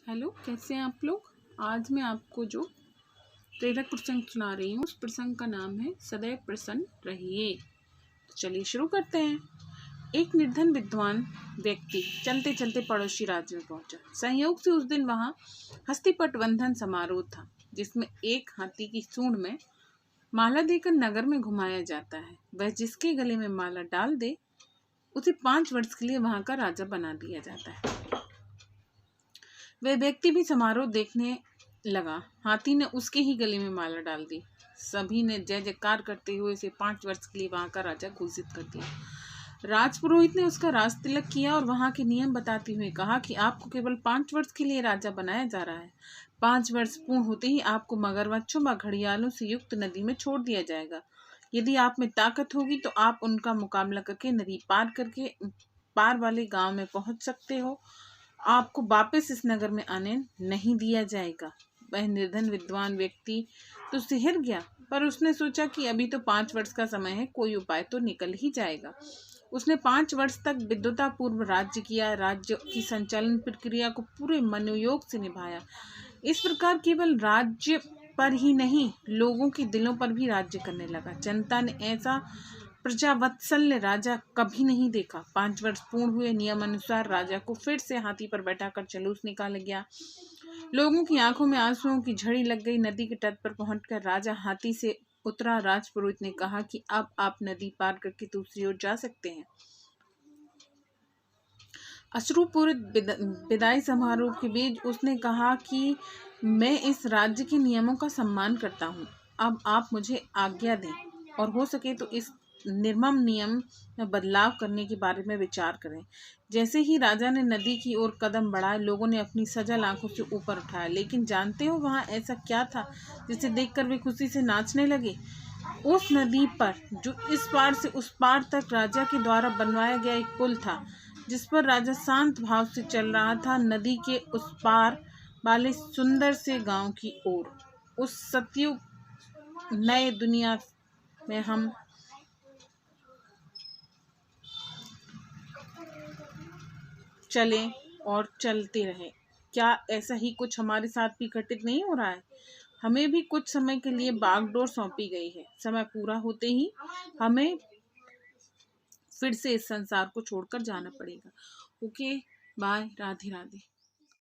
Hello, कैसे हैं आप लोग। आज मैं आपको जो प्रेरक प्रसंग सुना रही हूँ उस प्रसंग का नाम है सदैव प्रसन्न रहिए। तो चलिए शुरू करते हैं। एक निर्धन विद्वान व्यक्ति चलते चलते पड़ोसी राज्य में पहुंचा। संयोग से उस दिन वहां हस्तिपट बंधन समारोह था, जिसमें एक हाथी की सूंड में माला देकर नगर में घुमाया जाता है। वह जिसके गले में माला डाल दे उसे 5 वर्ष के लिए वहां का राजा बना दिया जाता है। वह व्यक्ति भी समारोह देखने लगा। हाथी ने उसके ही गले में माला डाल दी। सभी ने जय जयकार करते हुए उसे 5 वर्ष के लिए वहां का राजा घोषित कर दिया। राजपुरोहित ने उसका राज तिलक किया और वहां के नियम बताते हुए कहा कि आपको केवल 5 वर्ष के लिए राजा बनाया जा रहा है। 5 वर्ष पूर्ण होते ही आपको मगरमच्छों व घड़ियालों से युक्त नदी में छोड़ दिया जाएगा। यदि आप में ताकत होगी तो आप उनका मुकाबला करके नदी पार करके पार वाले गांव में पहुंच सकते हो। आपको वापस इस नगर में आने नहीं दिया जाएगा। वह निर्धन विद्वान व्यक्ति तो सिहर गया, पर उसने सोचा कि अभी तो 5 वर्ष का समय है, कोई उपाय तो निकल ही जाएगा। उसने 5 वर्ष तक विद्वतापूर्व राज्य किया। राज्य की संचालन प्रक्रिया को पूरे मनोयोग से निभाया। इस प्रकार केवल राज्य पर ही नहीं, लोगों के दिलों पर भी राज्य करने लगा। जनता ने ऐसा प्रजावत्सल्य राजा कभी नहीं देखा। 5 वर्ष पूर्ण हुए। नियम अनुसार राजा को फिर से हाथी पर बैठाकर जुलूस निकाला गया। लोगों की आंखों में आंसुओं की झड़ी लग गई। नदी के तट पर पहुंचकर राजा हाथी से उतरा। राजपुरोहित ने कहा कि अब आप नदी पार करके दूसरी ओर जा सकते हैं। अश्रुपूरित विदाई समारोह के बीच उसने कहा कि मैं इस राज्य के नियमों का सम्मान करता हूँ। अब आप मुझे आज्ञा दें और हो सके तो इस निर्मम नियम में बदलाव करने के बारे में विचार करें। जैसे ही राजा ने नदी की ओर कदम बढ़ाए, लोगों ने अपनी सजल आंखों से ऊपर उठाया। लेकिन जानते हो वहां ऐसा क्या था जिसे देखकर वे खुशी से नाचने लगे? उस नदी पर जो इस पार से उस पार तक राजा के द्वारा बनवाया गया एक पुल था, जिस पर राजा शांत भाव से चल रहा था, नदी के उस पार वाले सुंदर से गांव की ओर। उस सतयुग नए दुनिया में हम चलें और चलते रहें। क्या ऐसा ही कुछ हमारे साथ भी घटित नहीं हो रहा है? हमें भी कुछ समय के लिए बागडोर सौंपी गई है। समय पूरा होते ही हमें फिर से इस संसार को छोड़कर जाना पड़ेगा। Okay, bye, Radhe Radhe.